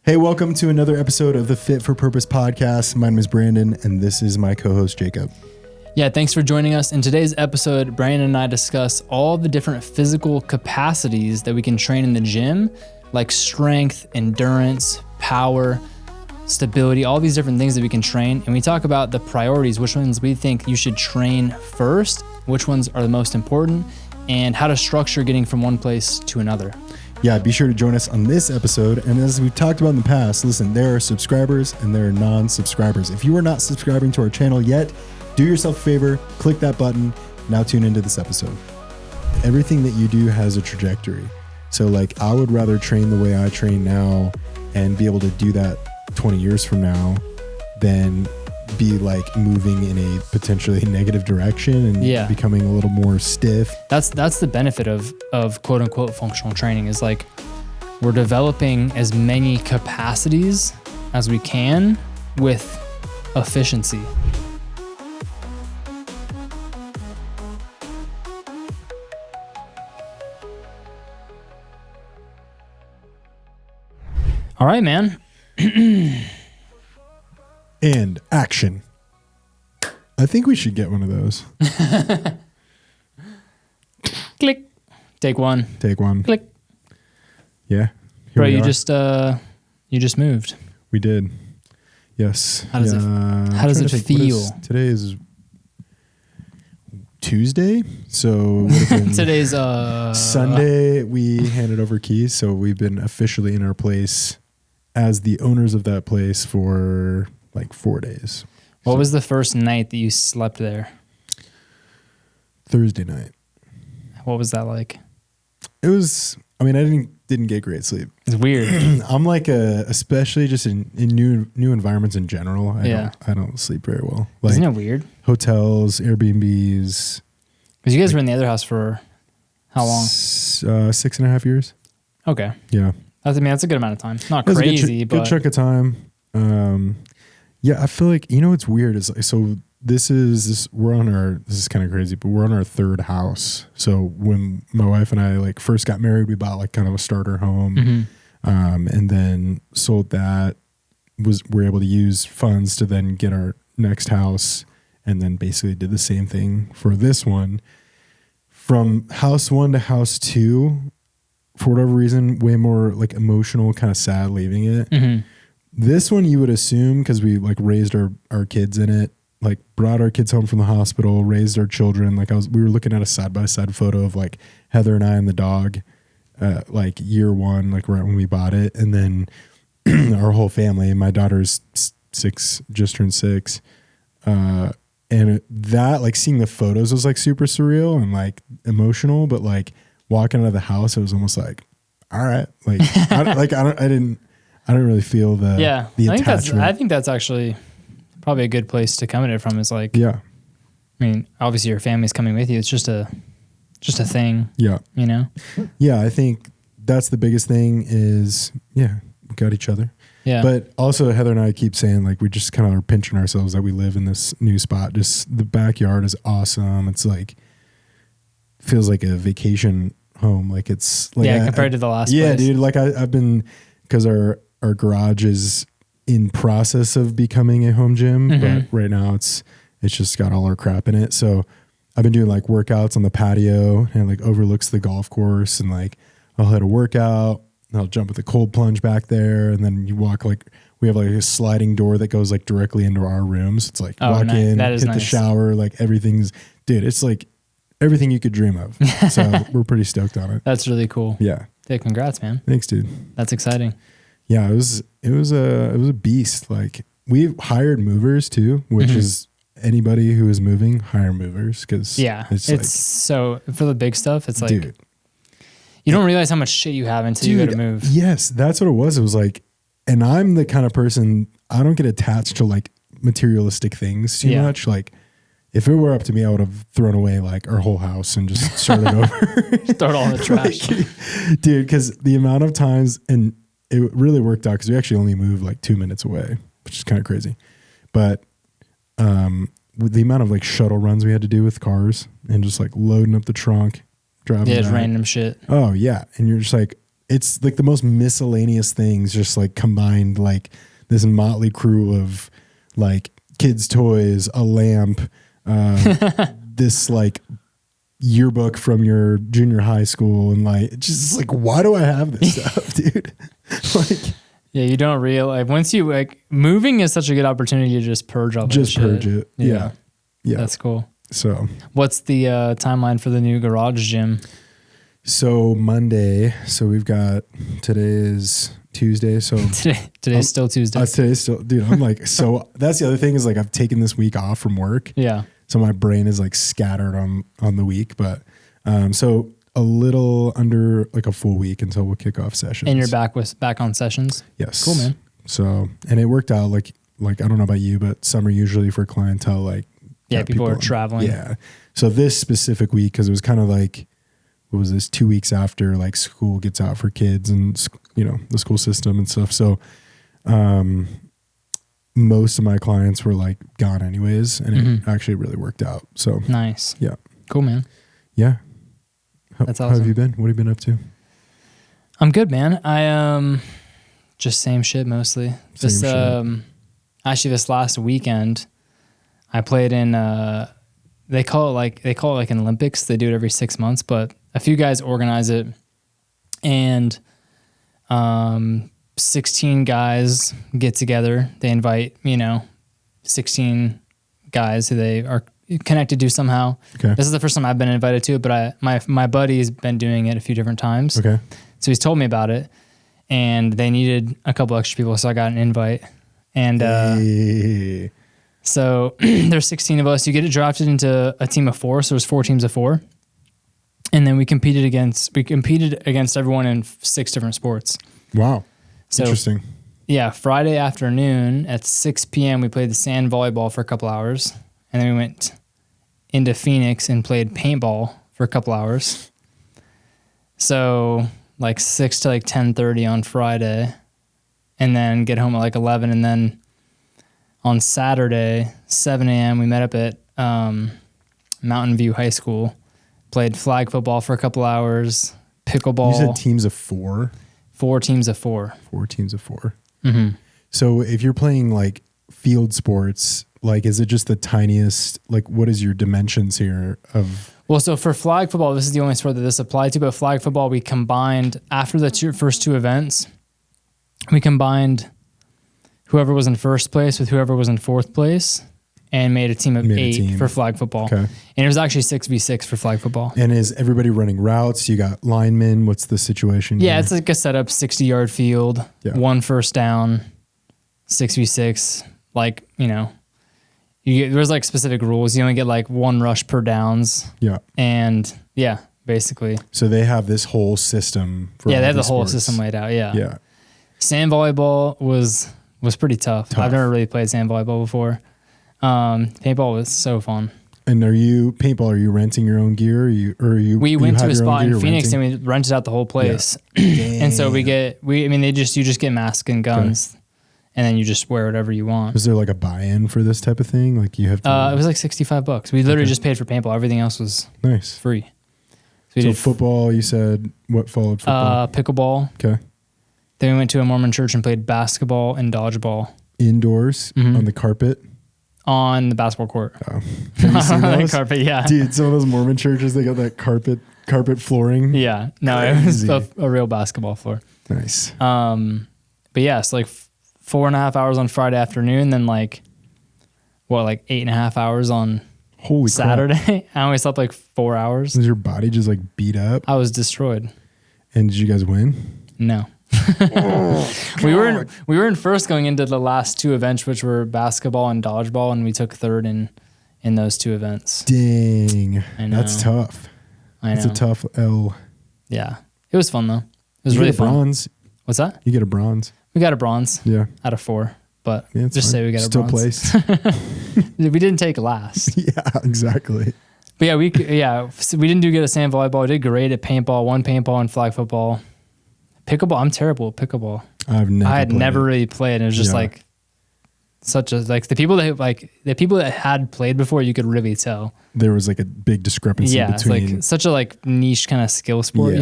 Hey, welcome to another episode of the Fit for Purpose podcast. My name is Brandon, and this is my co-host, Jacob. Yeah, thanks for joining us. In today's episode, Brandon and I discuss all the different physical capacities that we can train in the gym, like strength, endurance, power, stability, all these different things that we can train. And we talk about the priorities, which ones we think you should train first, which ones are the most important, and how to structure getting from one place to another. Yeah, be sure to join us on this episode. And as we've talked about in the past, listen, there are subscribers and there are non-subscribers. If you are not subscribing to our channel yet, do yourself a favor, click that button. Now tune into this episode. Everything that you do has a trajectory. So like, I would rather train the way I train now and be able to do that 20 years from now than be like moving in a potentially negative direction and becoming a little more stiff. That's the benefit of quote unquote functional training, is like we're developing as many capacities as we can with efficiency. All right, man. And action. I think we should get one of those. Click. Take one. Take one. Click. Yeah. Bro, you just moved. We did. Yes. How does it feel? Today is Tuesday, so today's Sunday. We handed over keys, so we've been officially in our place as the owners of that place for like 4 days. What was the first night that you slept there? Thursday night. What was that like? It was, I mean, I didn't get great sleep. It's weird. I'm like especially just in new environments in general. I don't sleep very well. Like, isn't it weird? Hotels, Airbnbs. Because you guys were in the other house for how long? 6.5 years. Okay. Yeah. That's a good amount of time. Not crazy, but good chunk of time. Yeah, I feel like, what's weird is like, so this is kind of crazy, but we're on our third house. So when my wife and I like first got married, we bought like kind of a starter home, and then sold that. We're able to use funds to then get our next house, and then basically did the same thing for this one. From house one to house two, for whatever reason, way more like emotional, kind of sad leaving it. Mm-hmm. This one you would assume, because we like raised our kids in it, like brought our kids home from the hospital, raised our children. Like we were looking at a side-by-side photo of like Heather and I and the dog, like year one, like right when we bought it. And then our whole family, my daughter's 6, just turned 6. And that, like seeing the photos was like super surreal and like emotional, but like walking out of the house, it was almost like, all right, like, I didn't really feel the attachment. I think that's actually probably a good place to come at it from, is like, I mean, obviously your family's coming with you. It's just a thing. Yeah. Yeah. I think that's the biggest thing is, we got each other. Yeah. But also Heather and I keep saying like, we just kind of are pinching ourselves that we live in this new spot. Just the backyard is awesome. It's like, feels like a vacation home. Like it's like, compared to the last place. Yeah, dude. Like I've been, cause our garage is in process of becoming a home gym, but right now it's just got all our crap in it. So I've been doing like workouts on the patio and like overlooks the golf course, and like I'll hit a workout and I'll jump with a cold plunge back there. And then you walk, like we have like a sliding door that goes like directly into our rooms. It's like walk in, hit the shower, like everything's, dude, it's like everything you could dream of. So we're pretty stoked on it. That's really cool. Yeah. Hey, congrats, man. Thanks, dude. That's exciting. Yeah, it was a beast. Like we've hired movers too, which is anybody who is moving, hire movers, because it's like, so for the big stuff, it's like, dude, you don't realize how much shit you have until you go to move. Yes, that's what it was. It was like, and I'm the kind of person, I don't get attached to like materialistic things too much. Like if it were up to me, I would have thrown away like our whole house and just started over. Start all the trash. Like, dude, because the amount of times, and it really worked out because we actually only moved like 2 minutes away, which is kind of crazy. But with the amount of like shuttle runs we had to do with cars and just like loading up the trunk, driving. Yeah, it's random shit. Oh yeah. And you're just like, it's like the most miscellaneous things just like combined, like this motley crew of like kids' toys, a lamp, this like yearbook from your junior high school, and like just like, why do I have this stuff, dude? Like, yeah, you don't realize once you like moving is such a good opportunity to just purge all that just shit. purge it. Yeah. That's cool. So what's the timeline for the new garage gym? So Monday, so we've got, today is Tuesday. So today's still Tuesday. Today's still, dude, I'm like, so that's the other thing is like, I've taken this week off from work. Yeah. So my brain is like scattered on the week, but, so a little under like a full week until we'll kick off sessions. And you're back on sessions? Yes. Cool, man. So, and it worked out like, I don't know about you, but summer usually for clientele, like, yeah, people are traveling. Yeah. So this specific week, cause it was kind of like, what was this, 2 weeks after like school gets out for kids and, you know, the school system and stuff. So, most of my clients were like gone anyways, and it actually really worked out. So nice. Yeah. Cool, man. Yeah. That's awesome. How have you been? What have you been up to? I'm good, man. I, just same shit mostly. Just, actually this last weekend I played in, they call it like an Olympics. They do it every 6 months, but a few guys organize it, and 16 guys get together. They invite, 16 guys who they are connected to somehow. Okay. This is the first time I've been invited to it, but my buddy's been doing it a few different times. Okay. So he's told me about it, and they needed a couple extra people, so I got an invite. And Hey. so there's 16 of us. You get drafted into a team of 4, so there's 4 teams of 4. And then we competed against everyone in 6 different sports. Wow. So, interesting. Yeah, Friday afternoon at 6 p.m. we played the sand volleyball for a couple hours, and then we went into Phoenix and played paintball for a couple hours. So like 6 to like 10:30 on Friday, and then get home at like 11, and then on Saturday 7 a.m. we met up at Mountain View High School. Played flag football for a couple hours, pickleball. You said teams of 4? 4 teams of 4. 4 teams of 4. Mm-hmm. So if you're playing like field sports, like, is it just the tiniest, like, what is your dimensions here of? Well, so for flag football, this is the only sport that this applied to, but flag football, we combined, after the first 2 events, we combined whoever was in first place with whoever was in 4th place, and made a team of 8 for flag football. Okay. And it was actually 6v6 for flag football. And is everybody running routes? You got linemen? What's the situation? Yeah, here? it's like a setup 60-yard field, 1 first down, 6v6. Like, there's like specific rules. You only get like 1 rush per downs. Yeah. And yeah, basically. So they have this whole system for they have the whole sports. system laid out. Yeah. Yeah. Sand volleyball was pretty tough. I've never really played sand volleyball before. Paintball was so fun. And are you renting your own gear? We went to a spot in Phoenix and we rented out the whole place. Yeah. And so you just get masks and guns, and then you just wear whatever you want. Was there like a buy-in for this type of thing? Like you have to. It was like $65. We literally just paid for paintball. Everything else was nice, free. So football, you said, what followed football? Pickleball. Okay. Then we went to a Mormon church and played basketball and dodgeball. Indoors on the carpet? On the basketball court. Oh. Have you seen those? Carpet, yeah. Dude, some of those Mormon churches, they got that carpet flooring. Yeah. No, Crazy. It was a real basketball floor. Nice. But yeah, it's like 4.5 hours on Friday afternoon, then like 8.5 hours on Saturday. Crap. I only slept like 4 hours. Was your body just like beat up? I was destroyed. And did you guys win? No. We were in first going into the last 2 events, which were basketball and dodgeball, and we took 3rd in those 2 events. Dang. I know. That's tough. That's a tough L. Yeah. It was fun though. It was you really get a bronze. Fun. What's that? You get a bronze. We got a bronze. Yeah. Out of 4. But just fine. Say we got Still a bronze. Still place. We didn't take last. Yeah, exactly. But yeah, we didn't do good at sand volleyball. We did great at paintball, 1 paintball and flag football. Pickleball, I'm terrible at pickleball. I had never really played, and it was just like such a the people that had played before, you could really tell there was like a big discrepancy between. It's like such a niche kind of skill sport,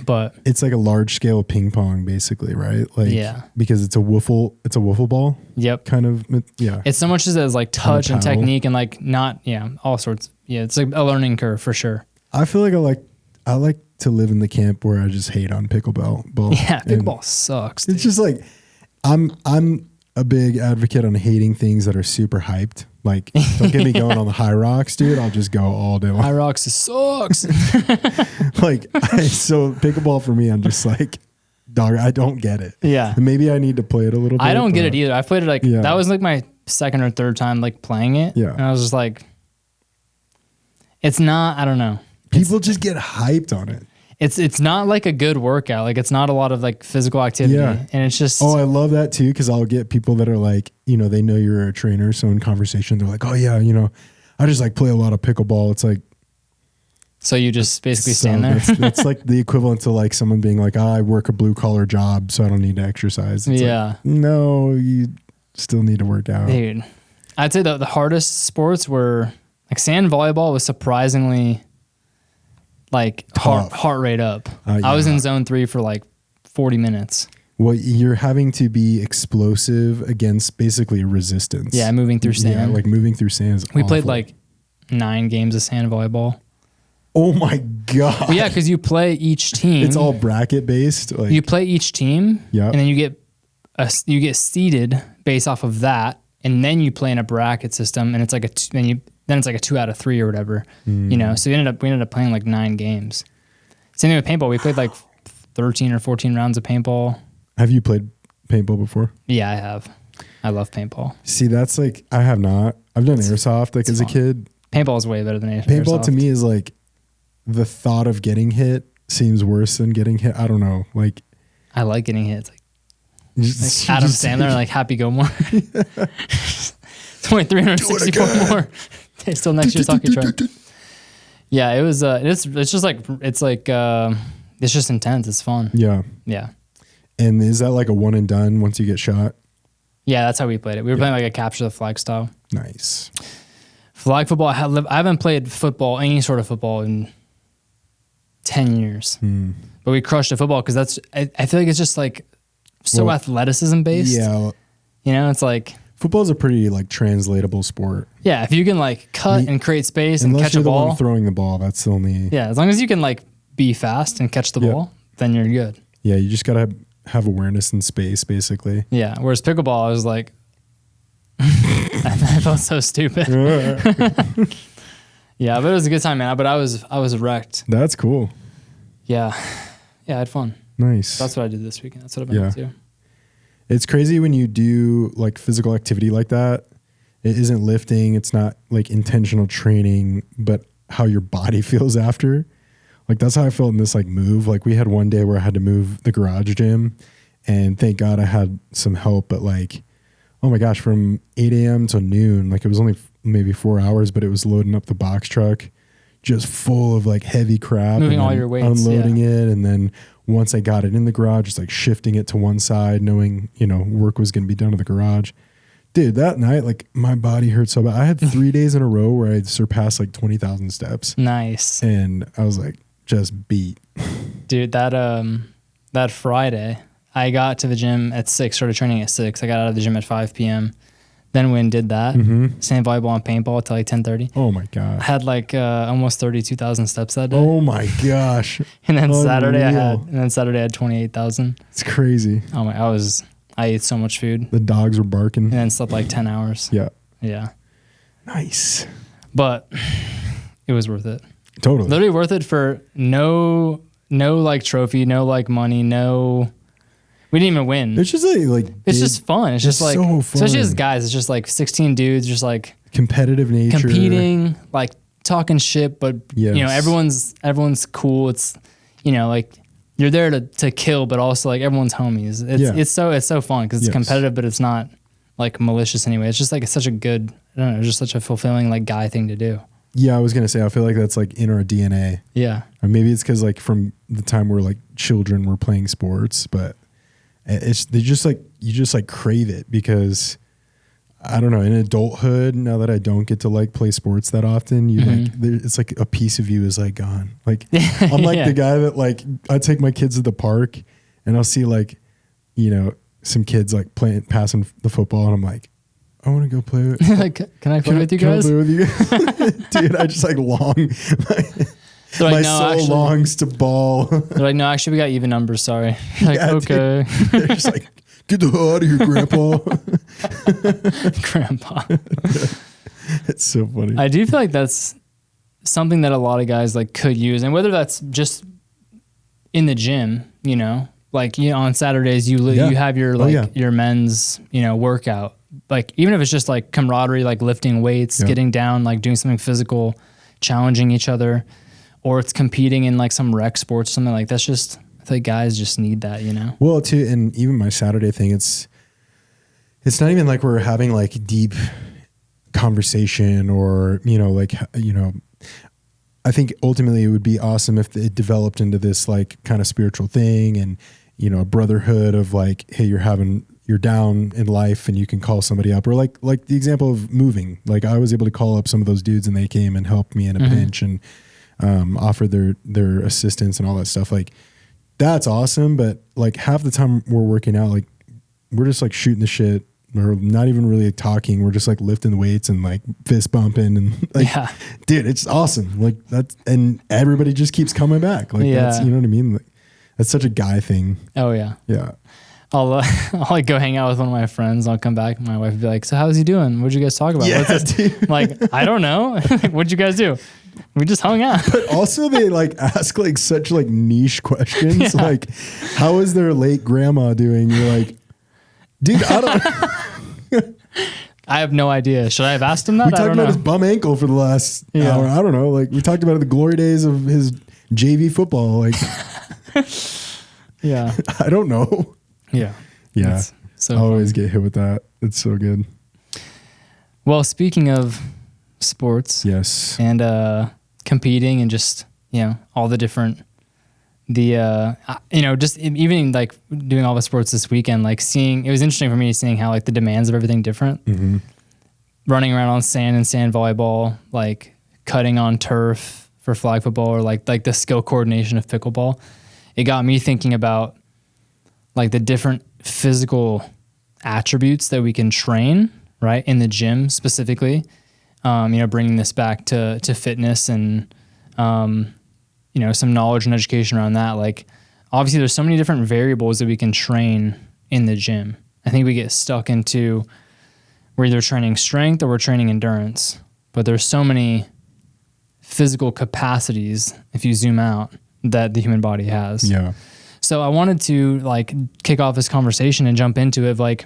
But it's like a large scale ping pong, basically, right? Like, yeah, because it's a wiffle ball. yep. Kind of, yeah. It's so much as like touch and paddle. technique and like not, all sorts. Yeah, it's like a learning curve for sure. I feel like I like to live in the camp where I just hate on pickleball. Yeah, pickleball sucks. Dude. It's just like I'm a big advocate on hating things that are super hyped. Like, don't get me going on the high rocks, dude. I'll just go all day long. High rocks sucks. So pickleball for me, I'm just like, dog, I don't get it. Yeah. And maybe I need to play it a little bit. I don't get it either. I played it like, Yeah. that was like my second or third time like playing it. Yeah. And I was just like, it's not, I don't know. People just get hyped on it. It's not like a good workout. Like it's not a lot of like physical activity. Yeah. And it's just, Oh, I love that too, because I'll get people that are like, they know you're a trainer. So in conversation, they're like, oh yeah, I just like play a lot of pickleball. It's like, so you just basically stand there. That's like the equivalent to like someone being like, I work a blue collar job, so I don't need to exercise. It's Yeah. like, no, you still need to work out. Dude, I'd say the hardest sports were like sand volleyball was surprisingly like Tough. heart rate up. Yeah. I was in zone 3 for like 40 minutes. Well, you're having to be explosive against basically resistance. Yeah, moving through sand. Yeah, like moving through sand is We played awful. like 9 games of sand volleyball. Oh my God. Well, yeah, because you play each team. It's all bracket based. Like, You play each team, Yeah. and then you get seeded based off of that, and then you play in a bracket system, and it's like then it's like a 2 out of 3 or whatever, So we ended up playing like 9 games. Same thing with paintball. We played like 13 or 14 rounds of paintball. have you played paintball before? Yeah, I have. I love paintball. See, that's like, I have not. I've done airsoft like as a fun. kid. Paintball is way better than airsoft. Paintball to me is like, the thought of getting hit seems worse than getting hit. I don't know. Like, I like getting hit. It's just, like Adam Sandler, like Happy Gilmore. It's only 364 more. Days till next year's hockey truck. Yeah, it was. It's just intense. It's fun. Yeah. Yeah. And is that like a one and done once you get shot? Yeah, that's how we played it. We were playing like a capture the flag style. Nice. Flag football. I haven't played football, any sort of football, in 10 years. But we crushed the football because I feel like it's just like so athleticism based. Yeah. It's like, Football is a pretty like translatable sport. yeah, if you can like cut and create space and Unless catch a you're the ball. one throwing the ball, that's the only. Yeah, as long as you can like be fast and catch the ball, then you're good. Yeah, you just gotta have awareness in space, basically. Yeah. Whereas pickleball, I was like, I felt so stupid. Yeah, but it was a good time, man. But I was wrecked. That's cool. Yeah. Yeah, I had fun. Nice. That's what I did this weekend. That's what I've been up to. It's crazy when you do like physical activity like that. It isn't lifting. It's not like intentional training, but how your body feels after. Like that's how I felt in this like move. Like we had one day where I had to move the garage gym, and thank God I had some help. But like, oh my gosh, from 8 a.m. to noon, like it was only maybe 4 hours, but it was loading up the box truck, just full of like heavy crap, Moving and all then your weights, unloading it, and then once I got it in the garage, just like shifting it to one side, knowing work was going to be done in the garage. Dude, that night, like my body hurt so bad. I had 3 days in a row where I surpassed like 20,000 steps. Nice. And I was like, just beat. Dude, that Friday, I got to the gym at 6, started training at 6. I got out of the gym at 5 p.m. Then we did that. Sand volleyball and paintball till like 10:30. Oh my I gosh. had like almost 32,000 steps that day. Oh my gosh. And then Unreal. Saturday I had 28,000. It's crazy. Oh my, I ate so much food The dogs were barking. and then slept like 10 hours. Yeah. Yeah. Nice. But it was worth it. Totally. Literally worth it for no like trophy, no like money, we didn't even win. It's just like It's just fun. It's just like, so fun. especially as guys, it's just like 16 dudes just like competitive nature. competing, like talking shit, but Yes. everyone's cool. It's, like you're there to kill, but also like everyone's homies. It's so fun because it's Yes. competitive, but it's not like malicious anyway. It's just like, it's such a good, I don't know, just such a fulfilling like guy thing to do. Yeah, I was going to say, I feel like that's like in our DNA. Yeah. Or maybe it's because like from the time we're like children, we're playing sports, but you just like crave it because I don't know, in adulthood, now that I don't get to like play sports that often, you like, it's like a piece of you is like gone. Like I'm like the guy that like, I take my kids to the park and I'll see like, you know, some kids like passing the football and I'm like, I want to go play with like, can I play with you guys? Can I play with you? Dude, I just like my soul longs to ball. They're like, no, actually we got even numbers. Sorry. Like, okay. Dude, they're just like, get the hell out of here, Grandpa. Grandpa. It's so funny. I do feel like that's something that a lot of guys like could use. And whether that's just in the gym, you know, like, you know, on Saturdays, you have your, like your men's, you know, workout. Like, even if it's just like camaraderie, like lifting weights, getting down, like doing something physical, challenging each other, or it's competing in like some rec sports, something like that's just, I think guys just need that, you know? Well, too, and even my Saturday thing, it's not even like we're having like deep conversation or, you know, like, you know, I think ultimately it would be awesome if it developed into this like kind of spiritual thing and, you know, a brotherhood of like, hey, you're down in life and you can call somebody up, or like the example of moving. Like I was able to call up some of those dudes and they came and helped me in a pinch and offered their assistance and all that stuff. Like that's awesome. But like half the time we're working out, like we're just like shooting the shit. We're not even really talking. We're just like lifting the weights and like fist bumping and like, dude, it's awesome. Like and everybody just keeps coming back. Like that's, you know what I mean? Like, that's such a guy thing. Oh yeah. Yeah. I'll like go hang out with one of my friends. I'll come back. My wife will be like, so how's he doing? What'd you guys talk about? Yeah, I'm like, I don't know. What'd you guys do? We just hung out. But also they like ask like such like niche questions. Like, how is their late grandma doing? You're like, dude, I don't I have no idea. Should I have asked him that? We talked about his bum ankle for the last hour. I don't know. Like we talked about the glory days of his JV football. Like, yeah, I don't know. Yeah. Yeah. So I always get hit with that. It's so good. Well, speaking of sports. Yes. And competing and just, you know, all the different, you know, just even like doing all the sports this weekend, like it was interesting for me seeing how like the demands of everything different. Mm-hmm. Running around on sand and sand volleyball, like cutting on turf for flag football, or like the skill coordination of pickleball. It got me thinking about like the different physical attributes that we can train, right, in the gym specifically. You know, bringing this back to fitness and, you know, some knowledge and education around that. Like, obviously, there's so many different variables that we can train in the gym. I think we get stuck into we're either training strength or we're training endurance. But there's so many physical capacities, if you zoom out, that the human body has. Yeah. So I wanted to like kick off this conversation and jump into it. Like,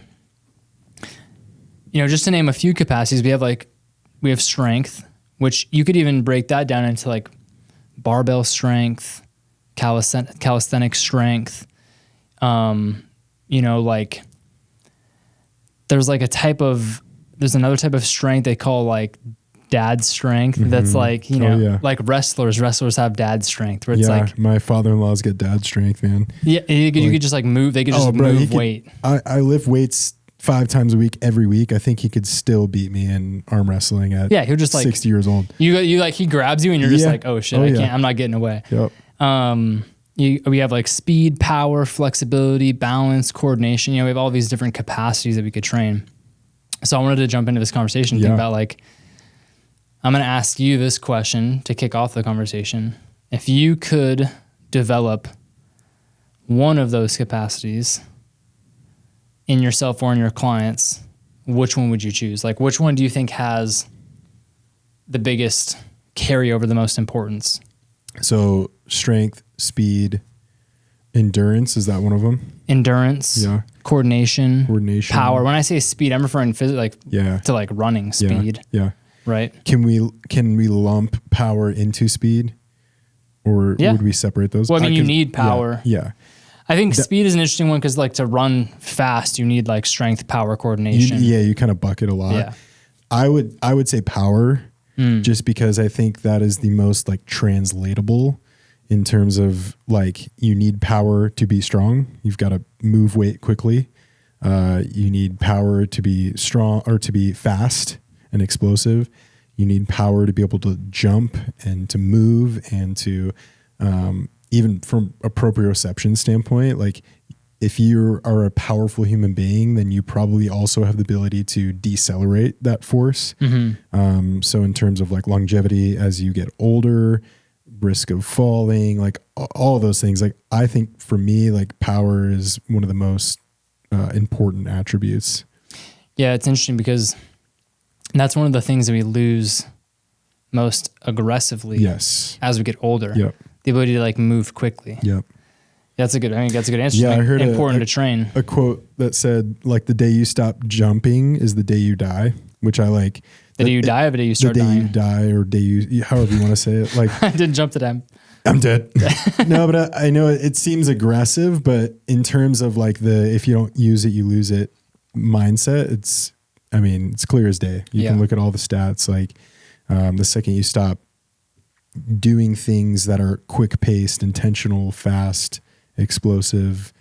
you know, just to name a few capacities, we have strength, which you could even break that down into like barbell strength, calisthenic strength. You know, like there's another type of strength they call like dad strength. Mm-hmm. That's like, you know, like wrestlers have dad strength where it's like my father-in-law's got dad strength, man. Yeah. You could just like move. They could just move weight. I lift weights 5 times a week, every week. I think he could still beat me in arm wrestling at he'll just like 60 years old. You like, he grabs you and you're just like, oh shit, I can't, I'm not getting away. Yep. We have like speed, power, flexibility, balance, coordination. You know, we have all these different capacities that we could train. So I wanted to jump into this conversation and think about like, I'm going to ask you this question to kick off the conversation. If you could develop one of those capacities in yourself or in your clients, which one would you choose? Like, which one do you think has the biggest carryover, the most importance? So strength, speed, endurance, is that one of them? Endurance, coordination, power. When I say speed, I'm referring to like running speed. Yeah. Right. Can we lump power into speed, or would we separate those? Well, I mean, you need power. Yeah. I think speed is an interesting one because like to run fast, you need like strength, power, coordination. You kind of bucket a lot. Yeah. I would say power, just because I think that is the most like translatable in terms of like you need power to be strong. You've got to move weight quickly. You need power to be strong or to be fast and explosive. You need power to be able to jump and to move and to, even from a proprioception standpoint, like if you are a powerful human being, then you probably also have the ability to decelerate that force. So in terms of like longevity, as you get older, risk of falling, like all of those things, like I think for me, like power is one of the most important attributes. Yeah, it's interesting because that's one of the things that we lose most aggressively as we get older. Yep. The ability to like move quickly. Yep. That's a good answer. Yeah, I heard important to train. A quote that said like the day you stop jumping is the day you die, which I like. The day you die or the day you start dying? The day dying? you die or day you, however you want to say it. Like I didn't jump today. I'm dead. No, but I know it seems aggressive, but in terms of like if you don't use it, you lose it mindset, it's clear as day. You can look at all the stats. Like the second you stop doing things that are quick paced, intentional, fast, explosive,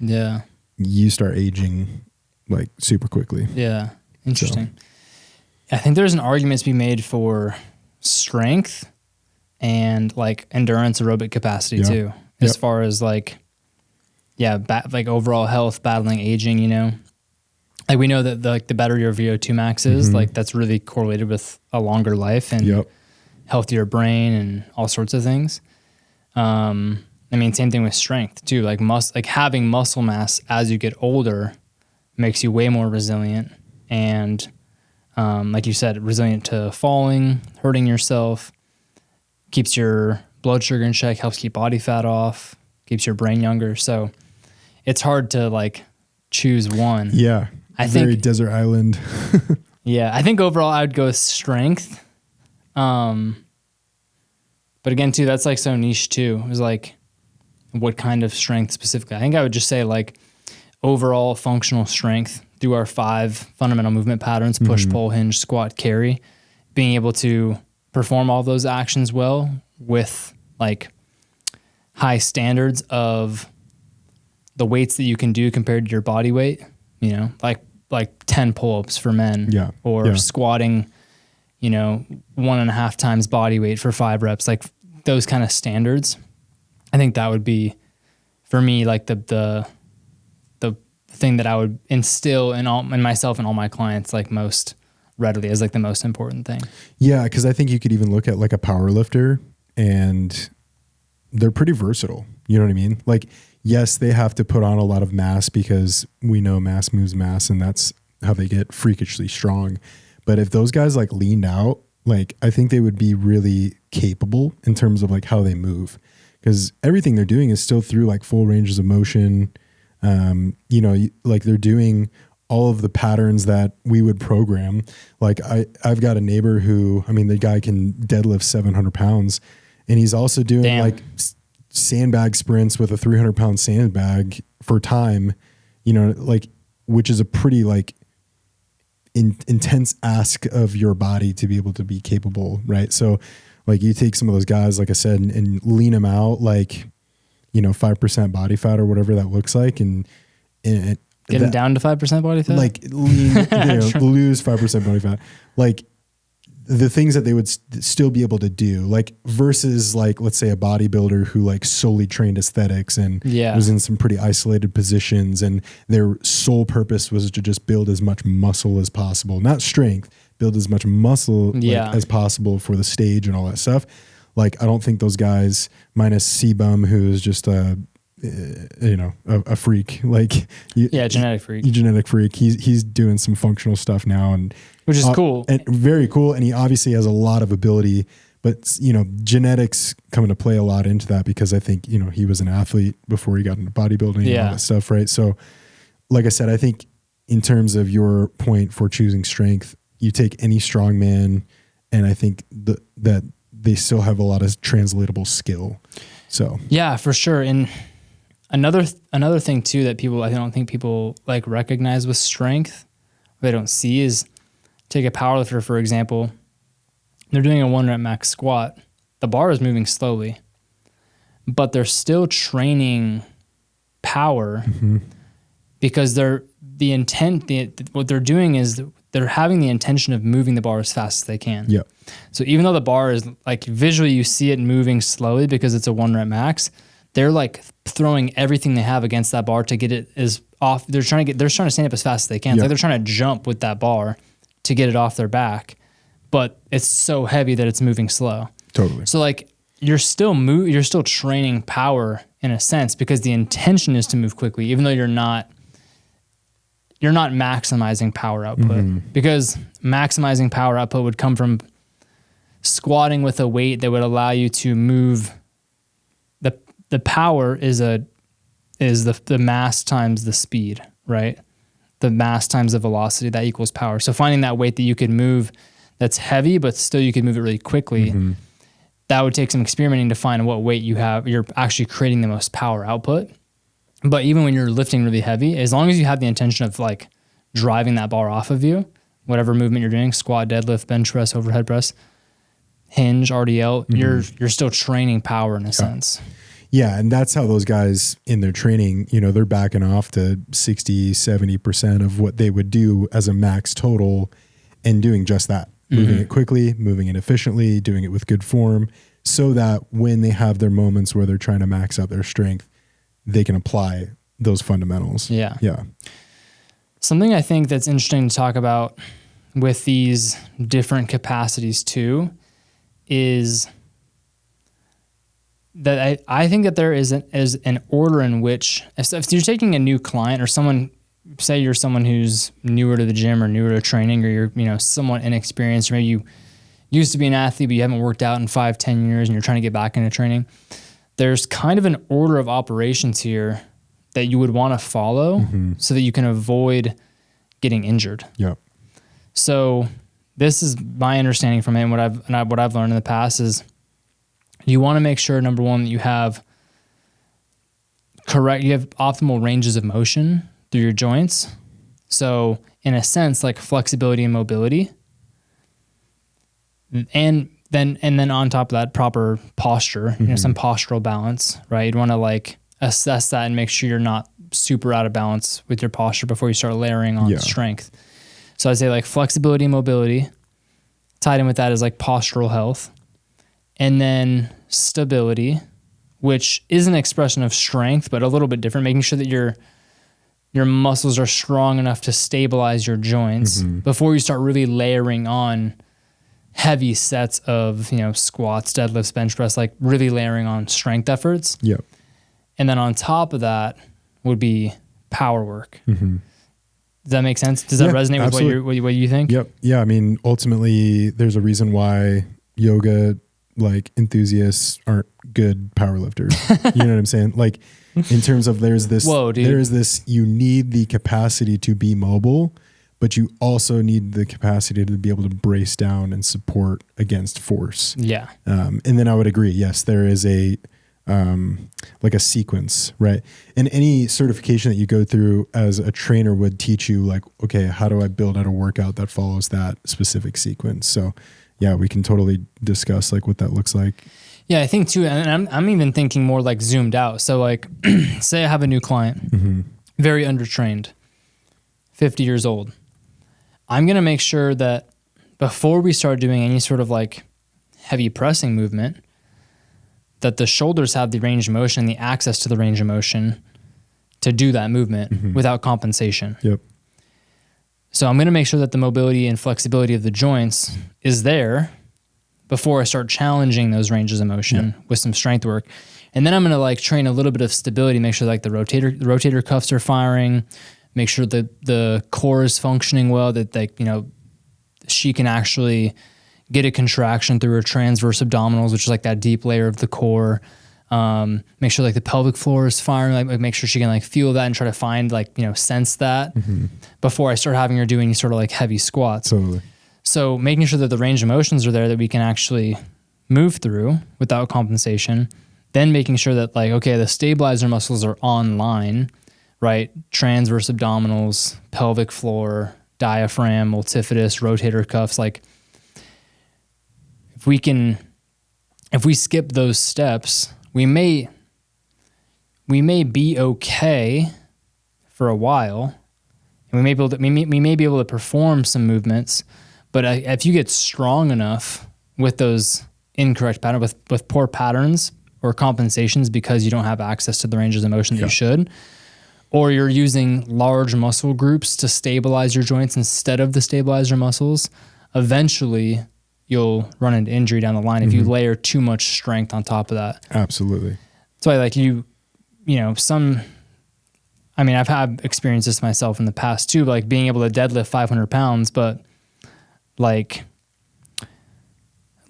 you start aging like super quickly. Yeah. Interesting. So. I think there's an argument to be made for strength and like endurance aerobic capacity too, as far as like, like overall health, battling aging, you know, like we know that the better your VO2 max is, like that's really correlated with a longer life and healthier brain and all sorts of things. Same thing with strength too, like having muscle mass as you get older makes you way more resilient and, like you said, resilient to falling, hurting yourself, keeps your blood sugar in check, helps keep body fat off, keeps your brain younger. So it's hard to like choose one. Yeah. I think very desert island. I think overall I would go with strength. But again too, that's like so niche too. It was like what kind of strength specifically? I think I would just say like overall functional strength through our 5 fundamental movement patterns, push, pull, hinge, squat, carry, being able to perform all those actions well with like high standards of the weights that you can do compared to your body weight, you know, like 10 pull-ups for men or squatting, you know, 1.5 times body weight for 5 reps, like those kind of standards. I think that would be for me, like the thing that I would instill in myself and all my clients, like most readily as like the most important thing. Yeah. Cause I think you could even look at like a power lifter and they're pretty versatile. You know what I mean? Like, yes, they have to put on a lot of mass because we know mass moves mass and that's how they get freakishly strong. But if those guys like leaned out, like I think they would be really capable in terms of like how they move because everything they're doing is still through like full ranges of motion. You know, like they're doing all of the patterns that we would program. Like I've got a neighbor who, the guy can deadlift 700 pounds and he's also doing like sandbag sprints with a 300 pound sandbag for time, you know, like, which is a pretty like intense ask of your body to be able to be capable. Right. So like you take some of those guys, like I said, and lean them out, like, you know, 5% body fat or whatever that looks like. And get them down to 5% body fat, like lean, lose 5% body fat, like the things that they would still be able to do, like versus like, let's say a bodybuilder who like solely trained aesthetics and was in some pretty isolated positions and their sole purpose was to just build as much muscle as possible, not strength, build as much muscle as possible for the stage and all that stuff. Like, I don't think those guys minus C-Bum, who is just a freak, like genetic freak. He's doing some functional stuff now and which is cool and very cool. And he obviously has a lot of ability, but you know, genetics come into play a lot into that because I think, you know, he was an athlete before he got into bodybuilding and all that stuff. Right. So like I said, I think in terms of your point for choosing strength, you take any strong man and I think that they still have a lot of translatable skill. So yeah, for sure. And another thing too that I don't think people like recognize with strength, they don't see, is take a powerlifter, for example. They're doing a 1 rep max squat. The bar is moving slowly, but they're still training power because what they're doing is they're having the intention of moving the bar as fast as they can. Yeah. So even though the bar is like visually you see it moving slowly because it's a 1 rep max, they're like throwing everything they have against that bar to get it as off. They're trying to stand up as fast as they can. It's like they're trying to jump with that bar to get it off their back, but it's so heavy that it's moving slow. Totally. So like you're still training power in a sense because the intention is to move quickly, even though you're not maximizing power output, because maximizing power output would come from squatting with a weight that would allow you to move. The power is the mass times the speed, right? The mass times the velocity, that equals power. So finding that weight that you could move that's heavy, but still you could move it really quickly, that would take some experimenting to find what weight you're actually creating the most power output. But even when you're lifting really heavy, as long as you have the intention of like driving that bar off of you, whatever movement you're doing, squat, deadlift, bench press, overhead press, hinge, RDL, you're still training power in a sense. Yeah. And that's how those guys in their training, they're backing off to 60, 70% of what they would do as a max total and doing just that, moving it quickly, moving it efficiently, doing it with good form so that when they have their moments where they're trying to max out their strength, they can apply those fundamentals. Yeah. Yeah. Something I think that's interesting to talk about with these different capacities too is that I think that there is an order in which if you're taking a new client or someone, say you're someone who's newer to the gym or newer to training, or you're somewhat inexperienced, or maybe you used to be an athlete but you haven't worked out in 5-10 years and you're trying to get back into training, there's kind of an order of operations here that you would want to follow so that you can avoid getting injured. Yeah. So this is my understanding from it, and what I've learned in the past is you want to make sure, number one, that you have optimal ranges of motion through your joints. So in a sense, like flexibility and mobility. And then on top of that, proper posture, some postural balance, right? You'd want to like assess that and make sure you're not super out of balance with your posture before you start layering on strength. So I'd say like flexibility and mobility. Tied in with that is like postural health. And then stability, which is an expression of strength, but a little bit different, making sure that your muscles are strong enough to stabilize your joints before you start really layering on heavy sets of, squats, deadlifts, bench press, like really layering on strength efforts. Yep. And then on top of that would be power work. Does that make sense? Does that resonate absolutely. with what you think? Yep. Yeah. I mean, ultimately there's a reason why yoga like enthusiasts aren't good power lifters. You know what I'm saying? Like in terms of there's this, you need the capacity to be mobile, but you also need the capacity to be able to brace down and support against force. Yeah. And then I would agree. Yes, there is like a sequence, right? And any certification that you go through as a trainer would teach you like, okay, how do I build out a workout that follows that specific sequence? So yeah, we can totally discuss like what that looks like. Yeah, I think too, and I'm even thinking more like zoomed out. So like, say I have a new client, very undertrained, 50 years old. I'm going to make sure that before we start doing any sort of like heavy pressing movement, that the shoulders have the range of motion, the access to the range of motion to do that movement without compensation. Yep. So I'm going to make sure that the mobility and flexibility of the joints is there before I start challenging those ranges of motion with some strength work. And then I'm going to like train a little bit of stability, make sure like the rotator cuffs are firing, make sure that the core is functioning well, that like, she can actually get a contraction through her transverse abdominals, which is like that deep layer of the core. Make sure like the pelvic floor is firing, like make sure she can like feel that and try to find like, sense that before I start having her do any sort of like heavy squats. Totally. So making sure that the range of motions are there that we can actually move through without compensation, then making sure that like, okay, the stabilizer muscles are online, right? Transverse abdominals, pelvic floor, diaphragm, multifidus, rotator cuffs. Like if we skip those steps, we may be okay for a while and we may be able to perform some movements, but if you get strong enough with those incorrect patterns, with poor patterns or compensations because you don't have access to the ranges of motion that you should, or you're using large muscle groups to stabilize your joints instead of the stabilizer muscles, eventually you'll run into injury down the line if you layer too much strength on top of that. Absolutely. So like I've had experiences myself in the past too, like being able to deadlift 500 pounds, but like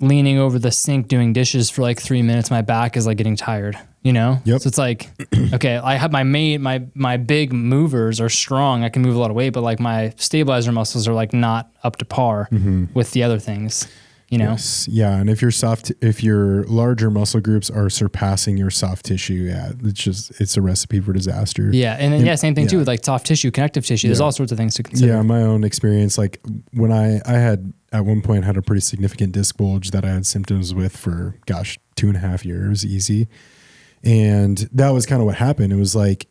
leaning over the sink doing dishes for like 3 minutes, my back is like getting tired, Yep. So it's like, okay, I have my big movers are strong. I can move a lot of weight, but like my stabilizer muscles are like not up to par with the other things, Yes. Yeah. And if your larger muscle groups are surpassing your soft tissue, it's a recipe for disaster. Yeah. And then, same thing too with like soft tissue, connective tissue. There's all sorts of things to consider. Yeah. My own experience, like when I had at one point had a pretty significant disc bulge that I had symptoms with for 2.5 years, easy. And that was kind of what happened. It was like,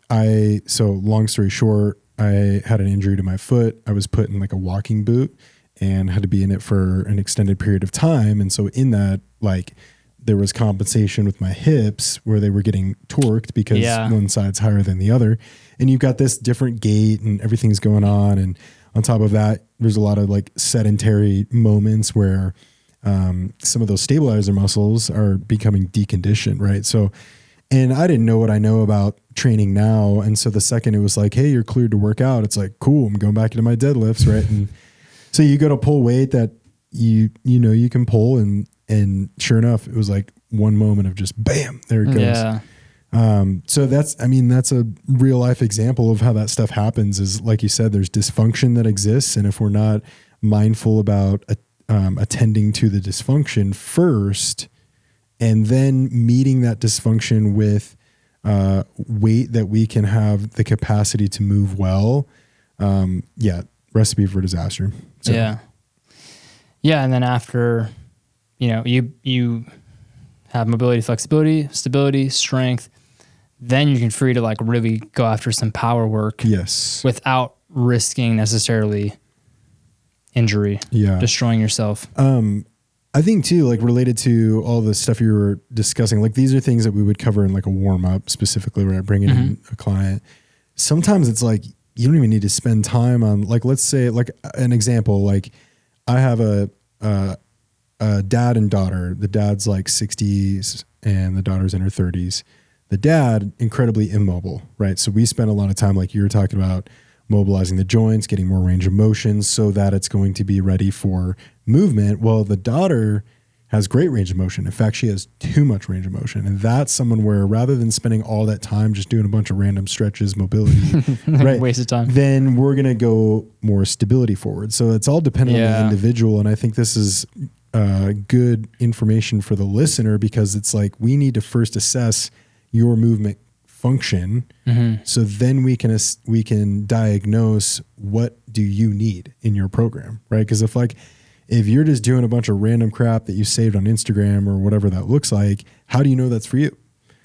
so long story short, I had an injury to my foot. I was put in like a walking boot and had to be in it for an extended period of time. And so in that, like there was compensation with my hips where they were getting torqued because one side's higher than the other. And you've got this different gait and everything's going on. And on top of that, there's a lot of like sedentary moments where some of those stabilizer muscles are becoming deconditioned, right? So, and I didn't know what I know about training now. And so the second it was like, hey, you're cleared to work out, it's like, cool, I'm going back into my deadlifts, right? And so you go to pull weight that you can pull, and sure enough, it was like one moment of just bam, there it goes. Yeah. So that's a real life example of how that stuff happens is, like you said, there's dysfunction that exists. And if we're not mindful about attending to the dysfunction first, and then meeting that dysfunction with weight that we can have the capacity to move well, recipe for disaster. So. Yeah. And then after, you have mobility, flexibility, stability, strength, then you can free to like really go after some power work. Yes. Without risking necessarily injury, destroying yourself. I think too, like related to all the stuff you were discussing, like these are things that we would cover in like a warm up specifically, right? Bringing in a client. Sometimes it's like, you don't even need to spend time on, like, let's say like an example, like I have a dad and daughter. The dad's like 60s and the daughter's in her 30s. The dad, incredibly immobile, right? So we spend a lot of time, like you were talking about, mobilizing the joints, getting more range of motion so that it's going to be ready for movement. Well, the daughter has great range of motion. In fact, she has too much range of motion. And that's someone where rather than spending all that time just doing a bunch of random stretches, mobility, right, waste of time, then we're going to go more stability forward. So it's all dependent on the individual. And I think this is good information for the listener, because it's like, we need to first assess your movement function. So then we can diagnose what do you need in your program, right? Because if you're just doing a bunch of random crap that you saved on Instagram or whatever that looks like, how do you know that's for you?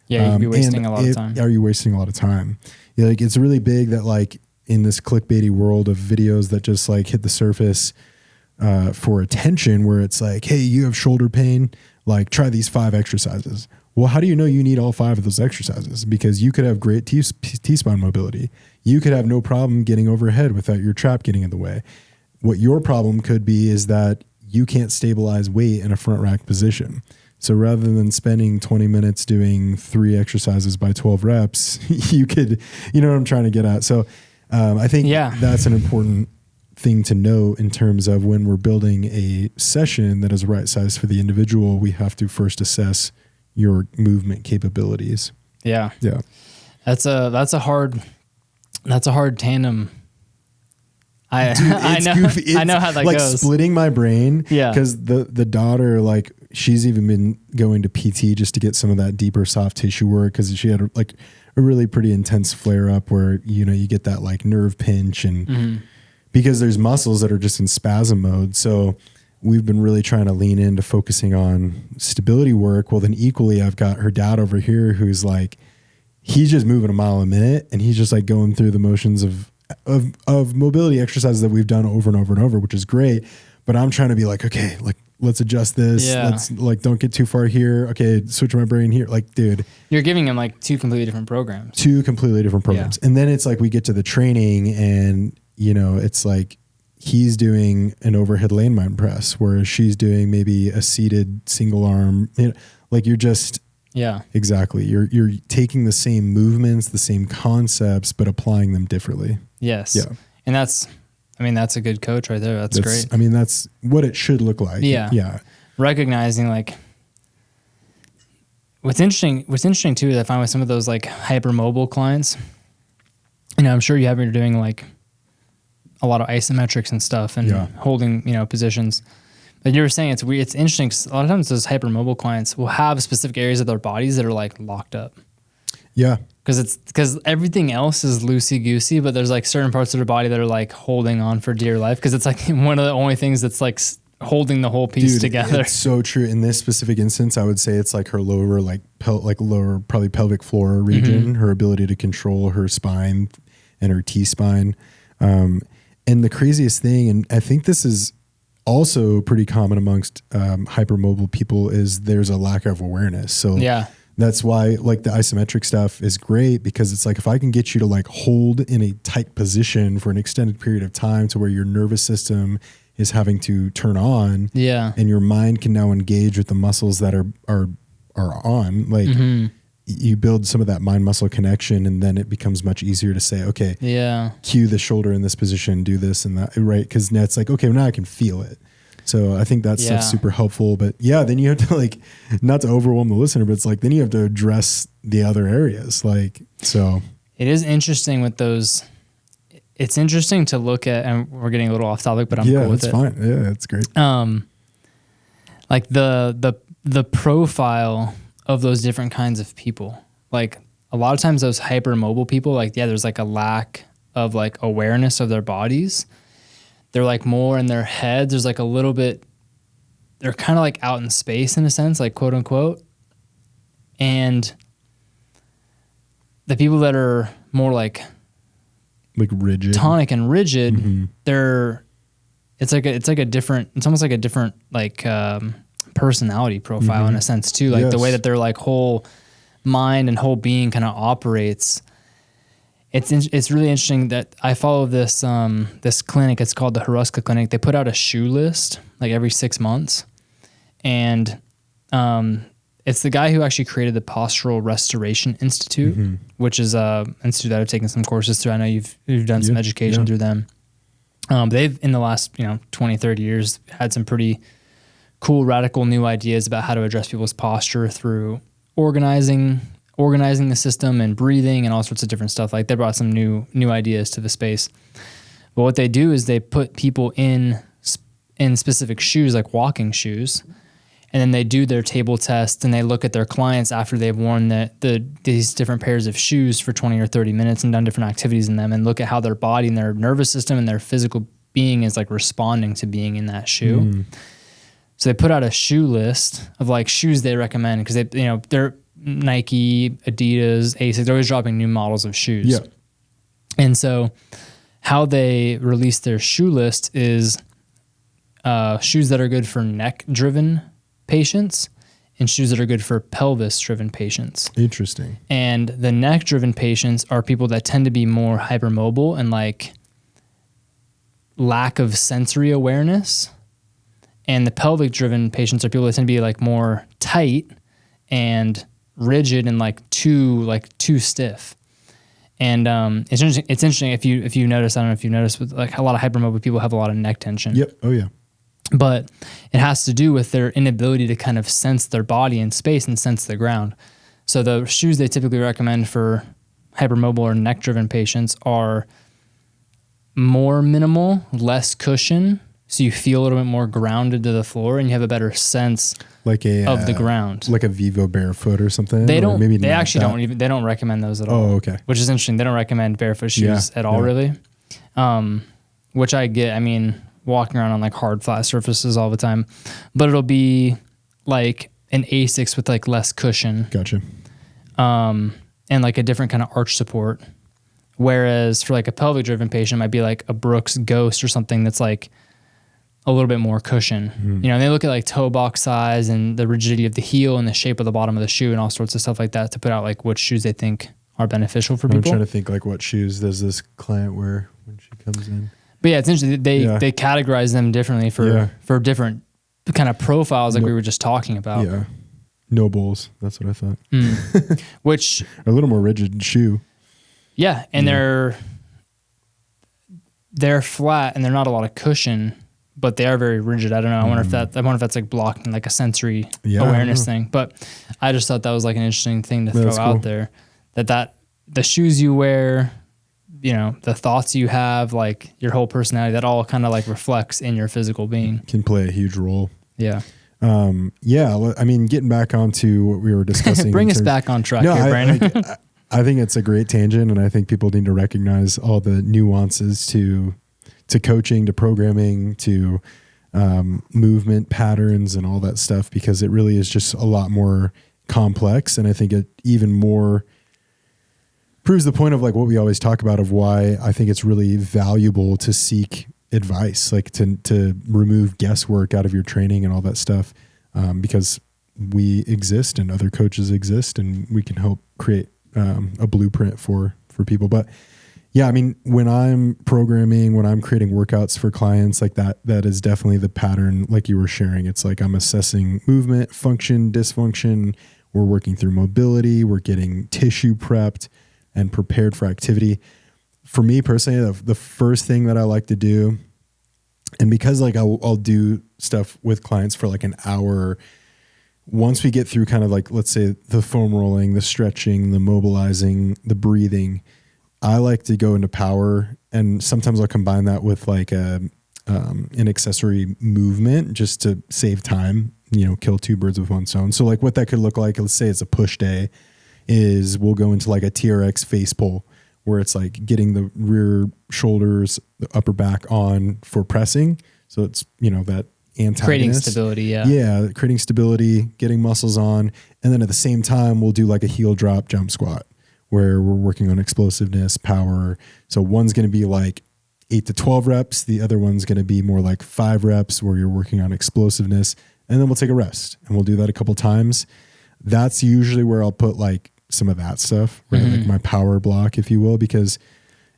Yeah, you could be wasting a lot of time. Are you wasting a lot of time? Yeah, like it's really big that like in this clickbaity world of videos that just like hit the surface for attention, where it's like, hey, you have shoulder pain, like try these 5 exercises. Well, how do you know you need all 5 of those exercises? Because you could have great T-spine mobility. You could have no problem getting overhead without your trap getting in the way. What your problem could be is that you can't stabilize weight in a front rack position. So rather than spending 20 minutes doing 3 exercises by 12 reps, you could, you know what I'm trying to get at. So I think that's an important thing to know in terms of when we're building a session that is right size for the individual. We have to first assess your movement capabilities. Yeah. That's a hard tandem. I know. Goofy. I know how that like goes. Splitting my brain. Yeah. Because the daughter, like she's even been going to PT just to get some of that deeper soft tissue work, because she had a really pretty intense flare up where you get that like nerve pinch, and because there's muscles that are just in spasm mode. So we've been really trying to lean into focusing on stability work. Well, then equally, I've got her dad over here who's like, he's just moving a mile a minute, and he's just like going through the motions of of mobility exercises that we've done over and over and over, which is great. But I'm trying to be like, okay, like let's adjust this. Yeah. Let's like, don't get too far here. Okay. Switch my brain here. Like, dude, You're giving him like two completely different programs. And then it's like, we get to the training and, you know, it's like he's doing an overhead landmine press, whereas she's doing maybe a seated single arm, you know, like you're just, Yeah. exactly. You're taking the same movements, the same concepts, but applying them differently. Yes. Yeah. And that's a good coach right there. That's great. I mean, that's what it should look like. Yeah. Yeah. Recognizing like what's interesting too is I find with some of those like hypermobile clients, you know, I'm sure you're doing like a lot of isometrics and stuff and holding, you know, positions. But you were saying it's weird. It's interesting 'cause a lot of times those hypermobile clients will have specific areas of their bodies that are like locked up. Yeah. Because everything else is loosey goosey, but there's like certain parts of their body that are like holding on for dear life. Because it's like one of the only things that's like holding the whole piece together. It's so true. In this specific instance, I would say it's like her lower, lower, probably pelvic floor region, her ability to control her spine and her T-spine. And the craziest thing, and I think this is also pretty common amongst hypermobile people, is there's a lack of awareness. So yeah. That's why like the isometric stuff is great, because it's like, if I can get you to like hold in a tight position for an extended period of time to where your nervous system is having to turn on, and your mind can now engage with the muscles that are on, like you build some of that mind muscle connection, and then it becomes much easier to say, okay, cue the shoulder in this position, do this and that, right? Because now it's like, okay, now I can feel it. So I think that stuff's super helpful. But yeah, then you have to like, not to overwhelm the listener, but it's like, then you have to address the other areas. Like, so it is interesting with those. It's interesting to look at, and we're getting a little off topic, but I'm cool with it. Yeah, that's fine. Yeah, that's great. Like the profile of those different kinds of people. Like a lot of times those hypermobile people, like, yeah, there's like a lack of like awareness of their bodies. They're like more in their heads. There's like a little bit, they're kind of like out in space in a sense, like quote unquote. And the people that are more like rigid, tonic and rigid, it's almost like a different like personality profile in a sense too. Like the way that their like whole mind and whole being kind of operates. It's really interesting that I follow this this clinic. It's called the Haruska Clinic. They put out a shoe list like every 6 months, and it's the guy who actually created the Postural Restoration Institute, which is a institute that I've taken some courses through. I know you've done some education through them. They've in the last 20, 30 years had some pretty cool, radical new ideas about how to address people's posture through organizing the system and breathing and all sorts of different stuff. Like they brought some new ideas to the space. But what they do is they put people in specific shoes, like walking shoes, and then they do their table test and they look at their clients after they've worn these different pairs of shoes for 20 or 30 minutes and done different activities in them, and look at how their body and their nervous system and their physical being is like responding to being in that shoe. So they put out a shoe list of like shoes they recommend, because they're Nike, Adidas, Asics, they're always dropping new models of shoes. Yeah. And so how they release their shoe list is shoes that are good for neck-driven patients and shoes that are good for pelvis-driven patients. Interesting. And the neck-driven patients are people that tend to be more hypermobile and like lack of sensory awareness. And the pelvic-driven patients are people that tend to be like more tight and rigid and like too stiff. And it's interesting if you notice, I don't know if you noticed, but like a lot of hypermobile people have a lot of neck tension. Yep. Oh yeah. But it has to do with their inability to kind of sense their body in space and sense the ground. So the shoes they typically recommend for hypermobile or neck-driven patients are more minimal, less cushion, so you feel a little bit more grounded to the floor and you have a better sense of the ground. Like a Vivo Barefoot or something? They don't. They don't recommend those at all. Oh, okay. Which is interesting. They don't recommend barefoot shoes at all, really. Which I get. I mean, walking around on like hard, flat surfaces all the time, but it'll be like an Asics with like less cushion. Gotcha. And like a different kind of arch support. Whereas for like a pelvic driven patient, it might be like a Brooks Ghost or something that's like a little bit more cushion. You know, and they look at like toe box size and the rigidity of the heel and the shape of the bottom of the shoe and all sorts of stuff like that to put out like which shoes they think are beneficial for people. I'm trying to think like what shoes does this client wear when she comes in? But yeah, it's interesting. They categorize them differently for different kind of profiles like we were just talking about. Yeah. No bowls. That's what I thought. Which a little more rigid shoe. Yeah. And they're flat and they're not a lot of cushion, but they are very rigid. I don't know. I wonder if that's like blocking like a sensory awareness thing. But I just thought that was like an interesting thing to throw out there. That the shoes you wear, you know, the thoughts you have, like your whole personality, that all kind of like reflects in your physical being. Can play a huge role. Yeah. I mean, getting back onto what we were discussing. Bring us back on track here, Brandon. I think it's a great tangent, and I think people need to recognize all the nuances to coaching, to programming, to movement patterns and all that stuff, because it really is just a lot more complex. And I think it even more proves the point of like what we always talk about of why I think it's really valuable to seek advice, like to remove guesswork out of your training and all that stuff, because we exist and other coaches exist, and we can help create a blueprint for people. But yeah, I mean, when I'm programming, when I'm creating workouts for clients like that is definitely the pattern like you were sharing. It's like I'm assessing movement, function, dysfunction. We're working through mobility. We're getting tissue prepped and prepared for activity. For me personally, the first thing that I like to do, and because like I'll do stuff with clients for like an hour, once we get through kind of like, let's say the foam rolling, the stretching, the mobilizing, the breathing, I like to go into power, and sometimes I'll combine that with like an accessory movement just to save time, you know, kill two birds with one stone. So like what that could look like, let's say it's a push day, is we'll go into like a TRX face pull, where it's like getting the rear shoulders, the upper back on for pressing. So it's, you know, that antagonist. Creating stability, yeah. Yeah, creating stability, getting muscles on. And then at the same time, we'll do like a heel drop jump squat, where we're working on explosiveness, power. So one's going to be like 8 to 12 reps. The other one's going to be more like 5 reps, where you're working on explosiveness. And then we'll take a rest, and we'll do that a couple times. That's usually where I'll put like some of that stuff, right? Like my power block, if you will,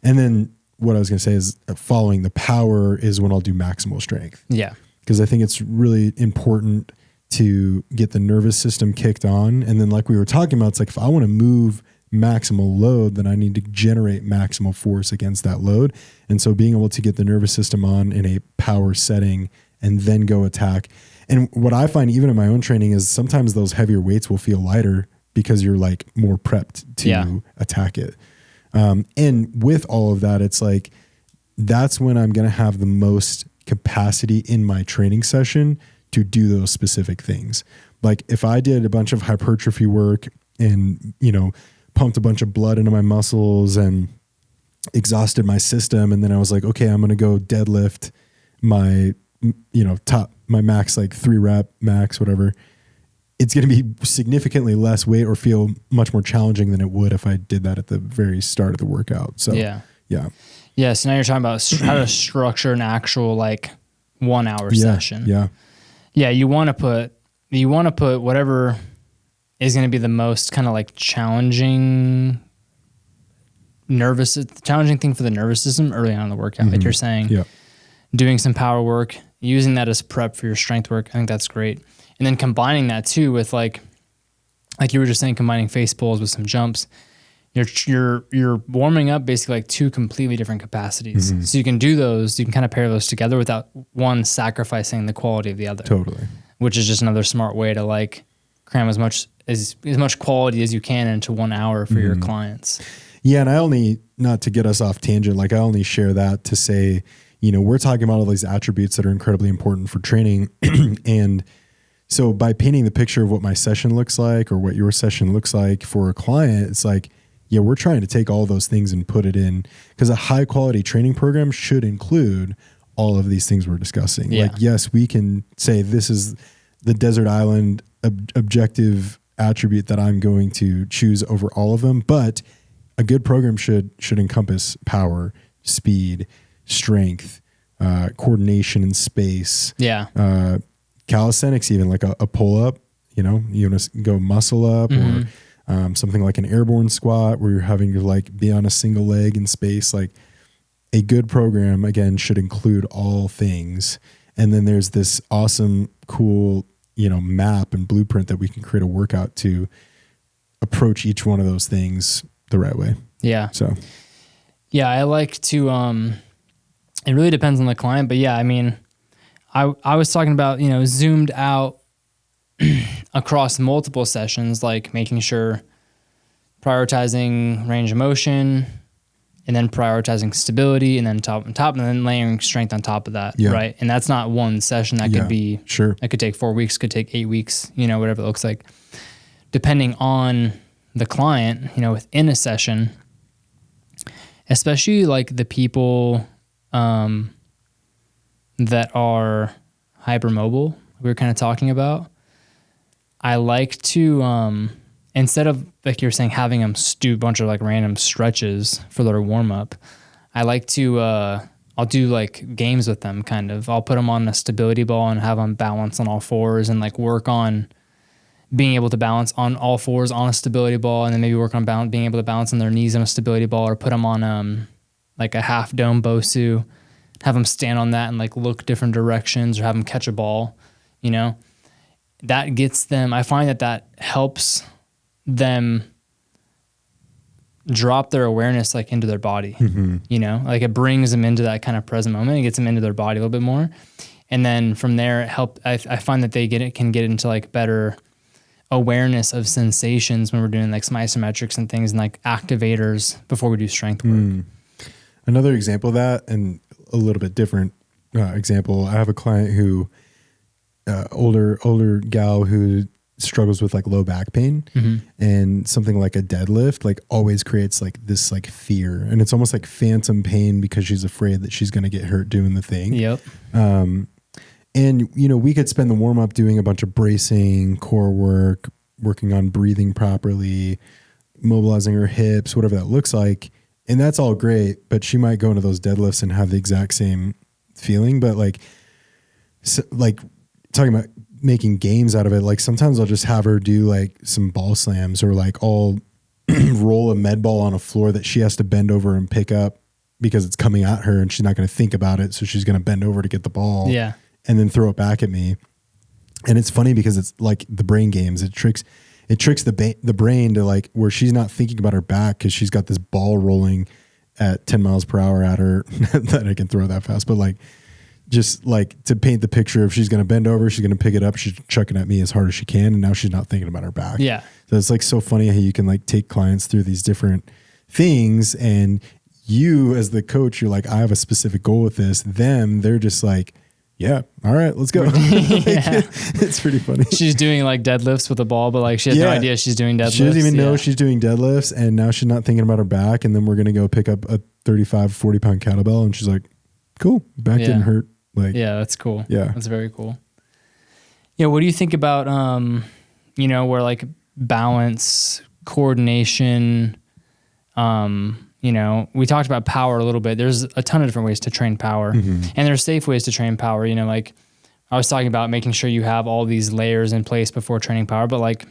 and then what I was going to say is following the power is when I'll do maximal strength. Yeah. Because I think it's really important to get the nervous system kicked on. And then like we were talking about, it's like, if I want to move maximal load, then I need to generate maximal force against that load. And so being able to get the nervous system on in a power setting and then go attack. And what I find even in my own training is sometimes those heavier weights will feel lighter because you're like more prepped to attack it. And with all of that, it's like, that's when I'm going to have the most capacity in my training session to do those specific things. Like if I did a bunch of hypertrophy work and, you know, pumped a bunch of blood into my muscles and exhausted my system, and then I was like, okay, I'm going to go deadlift my, you know, my max, like 3 rep max, whatever. It's going to be significantly less weight or feel much more challenging than it would if I did that at the very start of the workout. So yeah. So now you're talking about how to structure an actual like 1 hour session. Yeah. You want to put whatever is going to be the most kind of like challenging thing for the nervous system early on in the workout. Like you're saying, doing some power work, using that as prep for your strength work. I think that's great. And then combining that too with like you were just saying, combining face pulls with some jumps. You're warming up basically like 2 completely different capacities. So you can do those, you can kind of pair those together without one sacrificing the quality of the other. Totally. Which is just another smart way to like cram as much quality as you can into 1 hour for your clients. Yeah. And not to get us off tangent, like I only share that to say, you know, we're talking about all these attributes that are incredibly important for training. And so by painting the picture of what my session looks like or what your session looks like for a client, it's like, yeah, we're trying to take all those things and put it in, because a high quality training program should include all of these things we're discussing. Yeah. Like, yes, we can say this is the desert island objective attribute that I'm going to choose over all of them, but a good program should encompass power, speed, strength, coordination in space. Yeah. Calisthenics, even like a pull up, you want to go muscle up, or something like an airborne squat where you're having to like be on a single leg in space. Like a good program, again, should include all things. And then there's this awesome, cool, map and blueprint that we can create a workout to approach each one of those things the right way. Yeah. So, yeah, I like to, it really depends on the client, but yeah, I mean, I was talking about, zoomed out across multiple sessions, like making sure prioritizing range of motion and then prioritizing stability and then top and then layering strength on top of that. Yeah. Right. And that's not one session. That could be, sure. That could take 4 weeks, could take 8 weeks, whatever it looks like, depending on the client, within a session, especially like the people that are hypermobile, we were kind of talking about. I like to, instead of like you're saying, having them do a bunch of like random stretches for their warm up, I like to, I'll do like games with them kind of. I'll put them on a stability ball and have them balance on all fours and like work on being able to balance on all fours on a stability ball, and then maybe work on being able to balance on their knees on a stability ball, or put them on like a half dome Bosu, have them stand on that and like look different directions, or have them catch a ball, that gets them, I find that helps them drop their awareness like into their body, like it brings them into that kind of present moment. It gets them into their body a little bit more. And then from there, I find that they can get into like better awareness of sensations when we're doing like some isometrics and things and like activators before we do strength work. Another example of that, and a little bit different example, I have a client who, older gal who struggles with like low back pain, and something like a deadlift like always creates like this like fear, and it's almost like phantom pain because she's afraid that she's going to get hurt doing the thing. Yep. And, we could spend the warm up doing a bunch of bracing, core work, working on breathing properly, mobilizing her hips, whatever that looks like. And that's all great, but she might go into those deadlifts and have the exact same feeling. But like talking about making games out of it, like sometimes I'll just have her do like some ball slams, or like I'll roll a med ball on a floor that she has to bend over and pick up because it's coming at her and she's not going to think about it. So she's going to bend over to get the ball. Yeah. And then throw it back at me. And it's funny because it's like the brain games. It tricks the brain to like where she's not thinking about her back because she's got this ball rolling at 10 miles per hour at her. That I can throw that fast, but like just like to paint the picture of she's going to bend over, she's going to pick it up, she's chucking at me as hard as she can, and now she's not thinking about her back. Yeah. So it's like so funny how you can like take clients through these different things, and you as the coach, you're like, I have a specific goal with this. They're just like, yeah, all right, let's go. It's pretty funny. She's doing like deadlifts with a ball, but like she has no idea she's doing deadlifts. She doesn't even know she's doing deadlifts, and now she's not thinking about her back. And then we're going to go pick up a 35, 40 pound kettlebell, and she's like, cool, back didn't hurt. Like, yeah, that's cool. Yeah. That's very cool. Yeah. What do you think about, where like balance, coordination, we talked about power a little bit. There's a ton of different ways to train power, and there's safe ways to train power. Like I was talking about making sure you have all these layers in place before training power, but like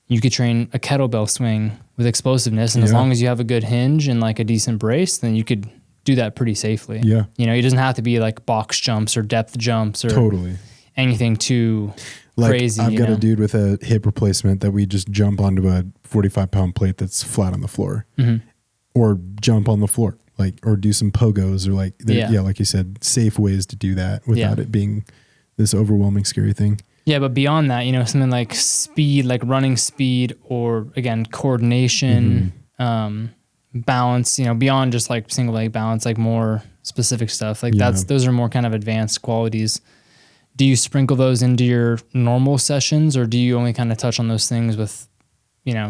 you could train a kettlebell swing with explosiveness. And as long as you have a good hinge and like a decent brace, then you could do that pretty safely. Yeah. It doesn't have to be like box jumps or depth jumps or anything too crazy. I've got a dude with a hip replacement that we just jump onto a 45 pound plate that's flat on the floor. Or jump on the floor, like, or do some pogos, or like, like you said, safe ways to do that without it being this overwhelming, scary thing. Yeah. But beyond that, something like speed, like running speed, or again, coordination, balance, beyond just like single leg balance, like more specific stuff. Like those are more kind of advanced qualities. Do you sprinkle those into your normal sessions, or do you only kind of touch on those things with,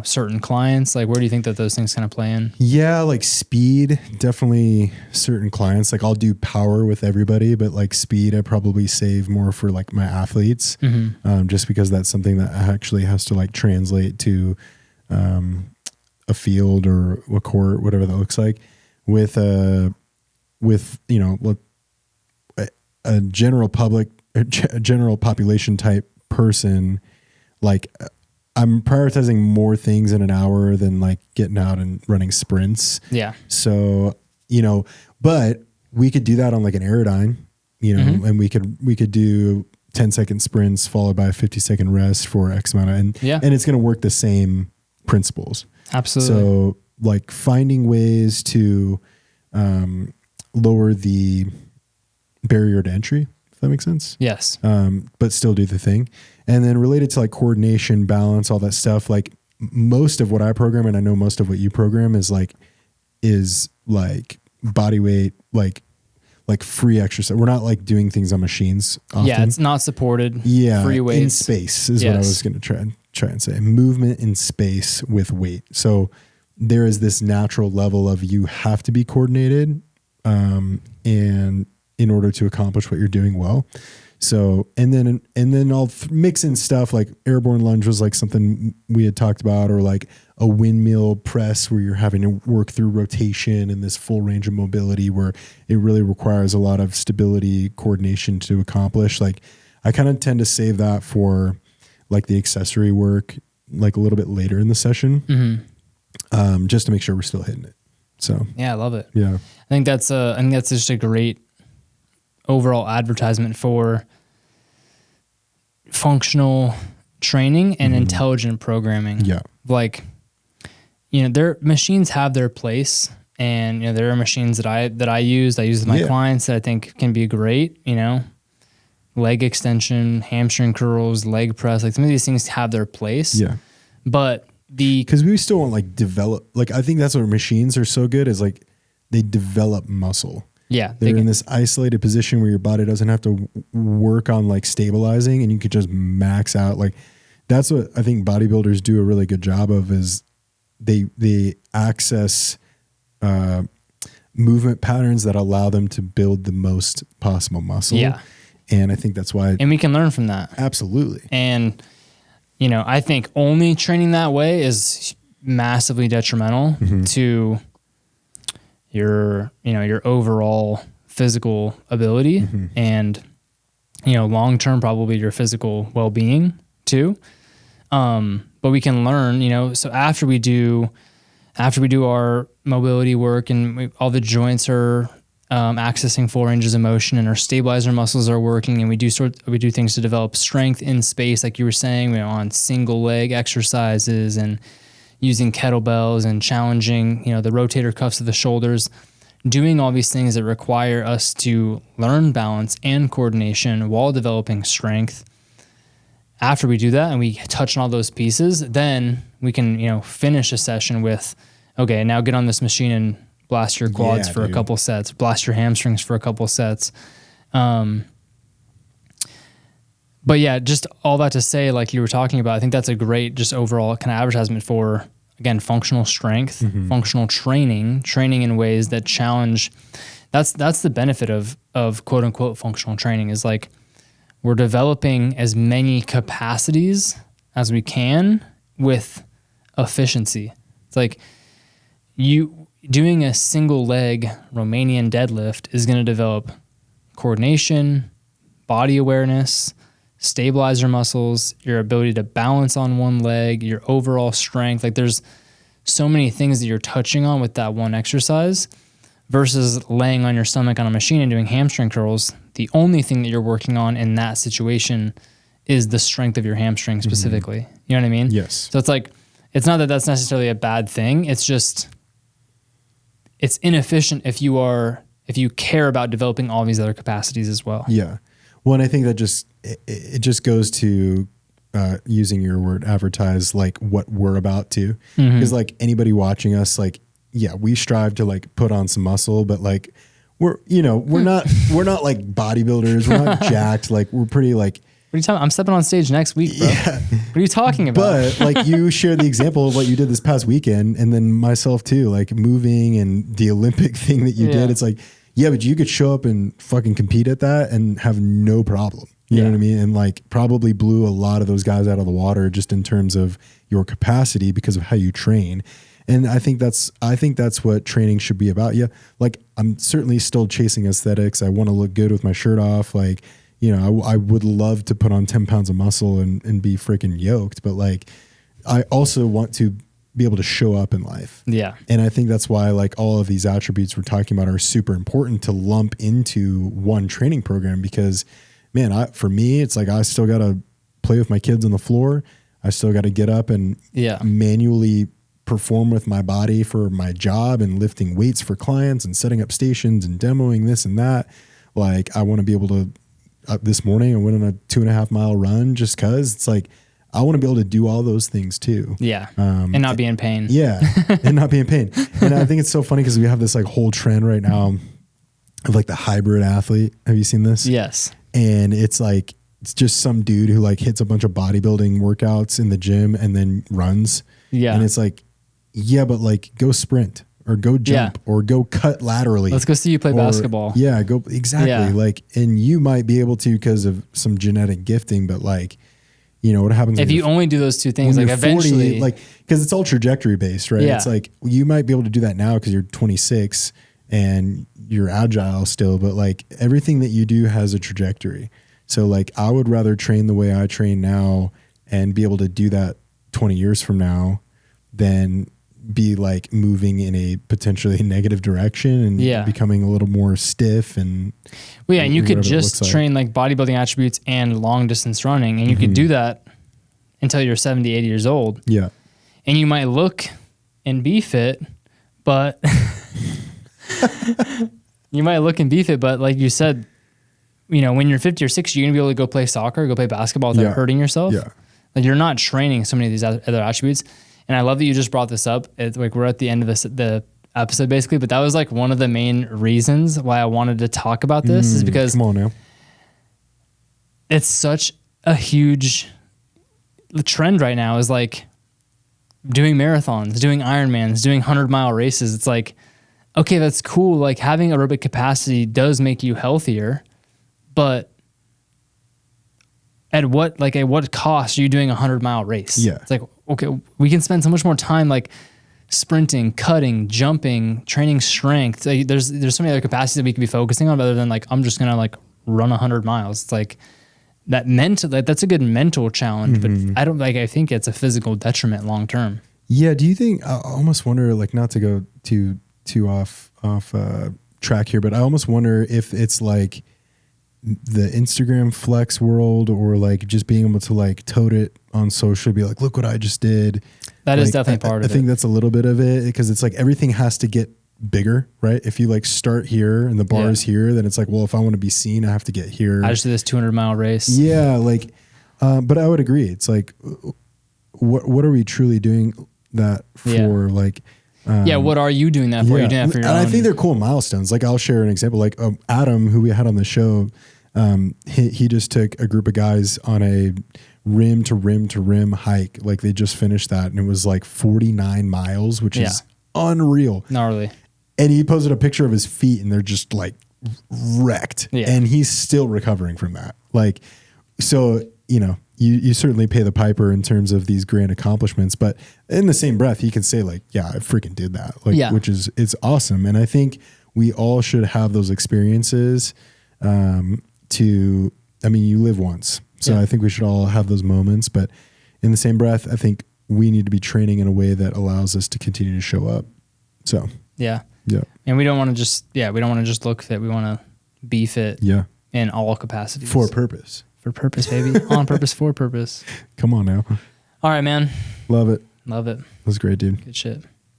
certain clients? Like, where do you think that those things kind of play in? Yeah, like speed, definitely certain clients. Like I'll do power with everybody, but like speed, I probably save more for like my athletes, just because that's something that actually has to like translate to a field or a court, whatever that looks like, with a general public, a general population type person, like I'm prioritizing more things in an hour than like getting out and running sprints. Yeah. So, but we could do that on like an Aerodyne, and we could do 10-second sprints followed by a 50-second rest for X amount of, and it's going to work the same principles. Absolutely. So like finding ways to lower the barrier to entry, if that makes sense. Yes. But still do the thing. And then related to like coordination, balance, all that stuff, like most of what I program, and I know most of what you program is like body weight, like free exercise. We're not like doing things on machines often. Yeah, it's not supported. Yeah, free weights. in space is what I was going to try and say. Movement in space with weight. So there is this natural level of you have to be coordinated, and in order to accomplish what you're doing well. So, and then I'll mix in stuff like airborne lunge was like something we had talked about, or like a windmill press where you're having to work through rotation and this full range of mobility where it really requires a lot of stability, coordination to accomplish. Like I kind of tend to save that for like the accessory work, like a little bit later in the session, just to make sure we're still hitting it. So yeah, I love it. Yeah. I think that's just a great overall advertisement for functional training and intelligent programming. Yeah. Like, their machines have their place, and there are machines that I use with my clients that I think can be great, leg extension, hamstring curls, leg press, like some of these things have their place. Yeah. But because we still want like develop, like I think that's what machines are so good is like they develop muscle. Yeah. They're in this isolated position where your body doesn't have to work on like stabilizing, and you could just max out. Like that's what I think bodybuilders do a really good job of, is they access movement patterns that allow them to build the most possible muscle. Yeah. And I think that's why. And we can learn from that. Absolutely. And, I think only training that way is massively detrimental to your overall physical ability and, long-term probably your physical well-being too. But we can learn, so after we do our mobility work and all the joints are accessing full ranges of motion and our stabilizer muscles are working, and we do things to develop strength in space, like you were saying, on single leg exercises and using kettlebells and challenging, the rotator cuffs of the shoulders, doing all these things that require us to learn balance and coordination while developing strength. After we do that and we touch on all those pieces, then we can, finish a session with, okay, now get on this machine and blast your quads for a couple sets, blast your hamstrings for a couple sets. But yeah, just all that to say, like you were talking about, I think that's a great just overall kind of advertisement for, again, functional strength, functional training in ways that challenge. That's the benefit of quote unquote functional training, is like we're developing as many capacities as we can with efficiency. It's like you doing a single leg Romanian deadlift is going to develop coordination, body awareness, stabilizer muscles, your ability to balance on one leg, your overall strength. Like there's so many things that you're touching on with that one exercise versus laying on your stomach on a machine and doing hamstring curls. The only thing that you're working on in that situation is the strength of your hamstring specifically. You know what I mean? Yes. So it's like, it's not that that's necessarily a bad thing. It's just, it's inefficient if you care about developing all these other capacities as well. Yeah. Well, and I think that it just goes to using your word, advertise, like what we're about to, because like anybody watching us, like, yeah, we strive to like put on some muscle, but like we're not like bodybuilders. We're not jacked. Like we're pretty like, what are you talking about? I'm stepping on stage next week, bro. Yeah. What are you talking about? But like you shared the example of what you did this past weekend, and then myself too, like moving and the Olympic thing that you did. It's like, yeah, but you could show up and fucking compete at that and have no problem. You know what I mean? And like probably blew a lot of those guys out of the water just in terms of your capacity because of how you train. And I think that's what training should be about. Yeah. Like I'm certainly still chasing aesthetics. I want to look good with my shirt off. Like, I would love to put on 10 pounds of muscle and be freaking yoked, but like, I also want to be able to show up in life. Yeah. And I think that's why like all of these attributes we're talking about are super important to lump into one training program, because man, for me, it's like, I still got to play with my kids on the floor. I still got to get up and manually perform with my body for my job and lifting weights for clients and setting up stations and demoing this and that. Like I want to be able to, this morning I went on a 2.5 mile run just cause it's like, I want to be able to do all those things too. Yeah. And not be in pain. Yeah. And not be in pain. And I think it's so funny because we have this like whole trend right now of like the hybrid athlete. Have you seen this? Yes. And it's like, it's just some dude who like hits a bunch of bodybuilding workouts in the gym and then runs. Yeah. And it's like, yeah, but like go sprint or go jump or go cut laterally. Let's go see you play basketball. Yeah. Go exactly. Yeah. Like, and you might be able to because of some genetic gifting, but like, what happens if you only do those two things, like eventually 40, like, cause it's all trajectory based, right? Yeah. It's like, you might be able to do that now cause you're 26 and you're agile still, but like everything that you do has a trajectory. So like, I would rather train the way I train now and be able to do that 20 years from now than be like moving in a potentially negative direction and becoming a little more stiff and and you could just train like bodybuilding attributes and long distance running, and you could do that until you're 70, 80 years old. Yeah. And you might look and be fit, but like you said, when you're 50 or 60, you're gonna be able to go play soccer, go play basketball without hurting yourself. Yeah. Like you're not training so many of these other attributes. And I love that you just brought this up. It's like we're at the end of the episode basically, but that was like one of the main reasons why I wanted to talk about this is because come on now. It's such a huge trend right now is like doing marathons, doing Ironmans, doing 100-mile races. It's like, okay, that's cool. Like having aerobic capacity does make you healthier, but at what cost are you doing a 100-mile race? Yeah. It's like, okay, we can spend so much more time like sprinting, cutting, jumping, training strength. Like, there's so many other capacities that we could be focusing on other than like, I'm just going to like run 100 miles. It's like that's a good mental challenge, but I think it's a physical detriment long-term. Yeah. Do you think, I almost wonder, like not to go too off track here, but I almost wonder if it's like the Instagram flex world or like just being able to like tote it on social, be like, look what I just did. That is definitely part of it. I think that's a little bit of it because it's like everything has to get bigger, right? If you like start here and the bar is here, then it's like, well, if I want to be seen, I have to get here. I just did this 200-mile race. Yeah. Like, but I would agree. It's like, what are we truly doing that for? Like, what are you doing that for? You're doing that for your own. And I think they're cool milestones. Like I'll share an example, like Adam, who we had on the show, he just took a group of guys on a rim to rim to rim hike. Like they just finished that and it was like 49 miles, which is unreal. Gnarly. And he posted a picture of his feet and they're just like wrecked. Yeah. And he's still recovering from that. Like, so, you certainly pay the piper in terms of these grand accomplishments, but in the same breath, he can say like, yeah, I freaking did that. Like, which is, it's awesome. And I think we all should have those experiences, you live once. So I think we should all have those moments, but in the same breath, I think we need to be training in a way that allows us to continue to show up. So, yeah. And we don't want to just look fit. We want to be fit in all capacities. For purpose. For purpose, baby. On purpose, for purpose. Come on now. All right, man. Love it. Love it. That's great, dude. Good shit.